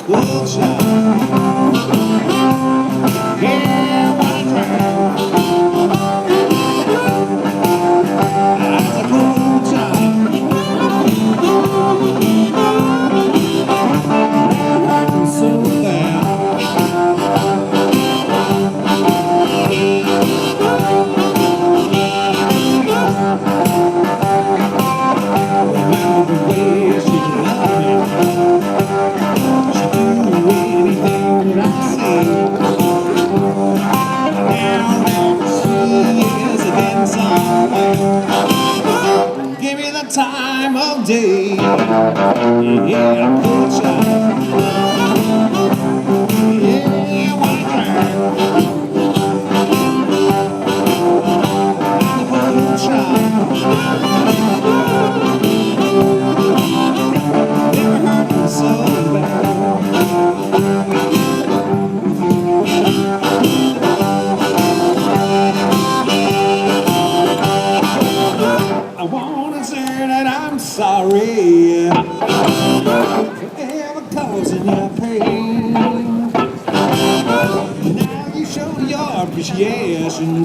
cool shot. Yeah, one time. That's a cool shot. Never hurt me so bad. Remember the way she loved me. She'd do anything that I say. Now she is again somewhere. Give me the time of day. Yeah, cool shot. Yeah, one time. Cool shot. Never hurt me so bad. I wanna say that I'm sorry for ever causing you pain. Now you show your appreciation,